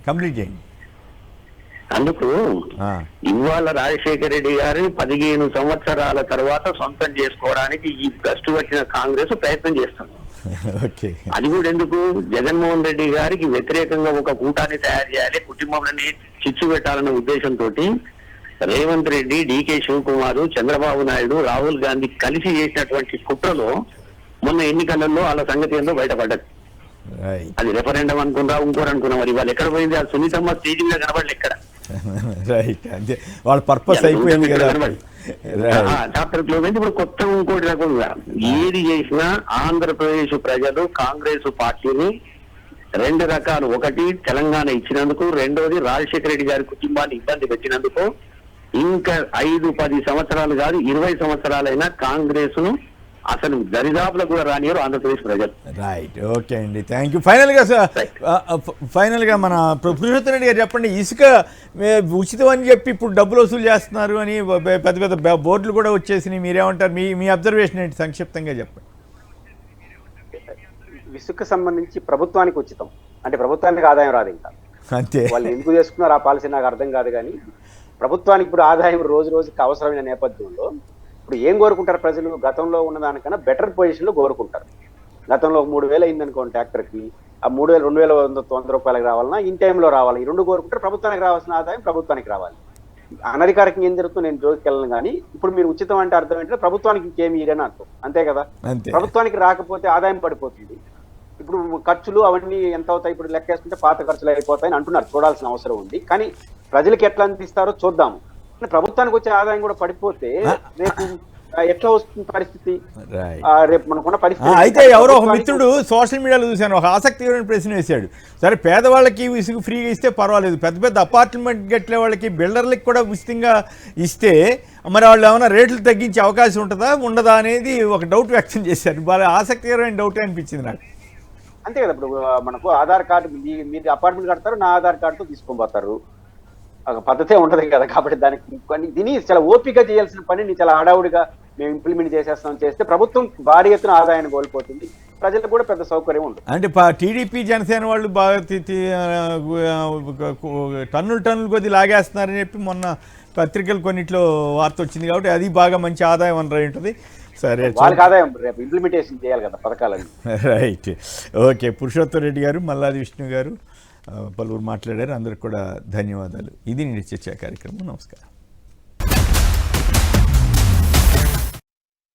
కంప్లీట్ చేయండి. అందుకు ఇవాళ రాజశేఖర రెడ్డి గారు 15 సంవత్సరాల తర్వాత సొంతం చేసుకోవడానికి ఈ గస్టు వచ్చిన కాంగ్రెస్ ప్రయత్నం చేస్తుంది. అది కూడా ఎందుకు? జగన్మోహన్ రెడ్డి గారికి వ్యతిరేకంగా ఒక కూటాన్ని తయారు చేయాలి, కుటుంబాన్ని చిచ్చు పెట్టాలన్న ఉద్దేశంతో రేవంత్ రెడ్డి, డికే శివకుమార్, చంద్రబాబు నాయుడు, రాహుల్ గాంధీ కలిసి చేసినటువంటి కుట్రలో మొన్న ఎన్నికలలో వాళ్ళ సంగతి ఏందో బయటపడ్డది. అది రెఫరెండం అనుకున్నా ఇంకోరు అనుకున్నా, మరి వాళ్ళు ఎక్కడ పోయింది? ఆ సునీతమ్మ స్టేజ్ మీద కనబడలే ఎక్కడ. వాళ్ళ పర్పస్ అయిపోయింది కదా, చాప్టర్ క్లోజ్ అయింది. ఇప్పుడు కొత్త ఇంకోటి రకంగా ఏది చేసినా ఆంధ్రప్రదేశ్ ప్రజలు కాంగ్రెస్ పార్టీని 2 రకాలు. ఒకటి తెలంగాణ ఇచ్చినందుకు, రెండోది రాజశేఖర రెడ్డి గారి కుటుంబాన్ని ఇబ్బంది పెట్టినందుకు. ఇంకా 5-10 సంవత్సరాలు కాదు 20 సంవత్సరాలైనా కాంగ్రెస్ ను అసలు దరిదాపులో కూడా రానియరు ఆంధ్రప్రదేశ్ ప్రజలు. రైట్, ఓకే అండి, థ్యాంక్ యూ. ఫైనల్గా మన పురుషోత్తమ్ రెడ్డి గారు చెప్పండి. ఇసుక ఉచితం అని చెప్పి ఇప్పుడు డబ్బులు వసూలు చేస్తున్నారు అని పెద్ద పెద్ద బోర్డులు కూడా వచ్చేసినాయి. మీరేమంటారు? మీ అబ్జర్వేషన్ ఏంటి? సంక్షిప్తంగా చెప్పండి. ఇసుక సంబంధించి ప్రభుత్వానికి ఉచితం అంటే ప్రభుత్వానికి ఆదాయం రాదు. ఇంకా అంతే, వాళ్ళు ఎందుకు చేసుకున్నారు ఆ పాలసీ నాకు అర్థం కాదు. కానీ ప్రభుత్వానికి ఇప్పుడు ఆదాయం రోజు రోజుకి అవసరమైన నేపథ్యంలో ఇప్పుడు ఏం కోరుకుంటారు ప్రజలు? గతంలో ఉన్న దానికన్నా బెటర్ పొజిషన్లో కోరుకుంటారు. గతంలో 3,000 అయింది అనుకోండి ట్రాక్టర్కి, ఆ 3,000 2,100 రూపాయలకు రావాలన్నా ఇన్ టైంలో రావాలి. ఈ 2 కోరుకుంటారు. ప్రభుత్వానికి రావాల్సిన ఆదాయం ప్రభుత్వానికి రావాలి. అనధికారికంగా ఏం జరుగుతుందో నేను జోలికి వెళ్ళను. కానీ ఇప్పుడు మీరు ఉచితం అంటే అర్థం ఏంటంటే ప్రభుత్వానికి ఇంకేమి ఇరని అర్థం, అంతే కదా. ప్రభుత్వానికి రాకపోతే ఆదాయం పడిపోతుంది. ఇప్పుడు ఖర్చులు అవన్నీ ఎంత అవుతాయి? ఇప్పుడు లెక్కేసుకుంటే పాత ఖర్చులు అయిపోతాయని అంటున్నారు. చూడాల్సిన అవసరం ఉంది. కానీ ప్రజలకు ఎట్లా అనిపిస్తారో చూద్దాము. ప్రభుత్వానికి వచ్చే ఆదాయం కూడా పడిపోతే రేపు ఎట్లా వస్తుంది పరిస్థితి? రైట్. రేపు మనకున్న పరిస్థితి అయితే ఎవరో ఒక మిత్రుడు సోషల్ మీడియాలో చూశాను, ఒక ఆసక్తికరమైన ప్రశ్న వేశాడు. సరే పేదవాళ్ళకి ఇసుక ఫ్రీగా ఇస్తే పర్వాలేదు, పెద్ద పెద్ద అపార్ట్మెంట్ కట్టే వాళ్ళకి బిల్డర్లకి కూడా ఉచితంగా ఇస్తే మరి వాళ్ళు ఏమైనా రేట్లు తగ్గించే అవకాశం ఉంటుందా ఉండదా అనేది ఒక డౌట్ వ్యక్తం చేశారు. బాగా ఆసక్తికరమైన డౌట్ అనిపించింది నాకు. అంతే కదా. ఇప్పుడు మనకు ఆధార్ కార్డు మీరు అపార్ట్మెంట్ కడతారు, నా ఆధార్ కార్డుతో తీసుకొని పోతారు, ఒక పద్ధతే ఉండదు కదా. కాబట్టి దానికి దీని చాలా ఓపిక చేయాల్సిన పనిని చాలా హడావుడిగా మేము ఇంప్లిమెంట్ చేస్తే ప్రభుత్వం భారీ ఎత్తున ఆదాయాన్ని కోల్పోతుంది, ప్రజలకు కూడా పెద్ద సౌకర్యం ఉంటుంది. అంటే టీడీపీ జనసేన వాళ్ళు బాగా టన్నులు కొద్ది లాగేస్తున్నారని చెప్పి మొన్న పత్రికలు కొన్నిట్లో వార్త వచ్చింది. కాబట్టి అది బాగా మంచి ఆదాయం అని ఉంటుంది. సరే, వాళ్ళకి ఆదాయం రేపు ఇంప్లిమెంటేషన్ చేయాలి కదా పథకాలని. రైట్. ఓకే, పురుషోత్తం రెడ్డి గారు, మల్లాది విష్ణు గారు పలువురు మాట్లాడారు. అందరికి కూడా ధన్యవాదాలు. ఇది నేను చర్చా కార్యక్రమం. నమస్కారం.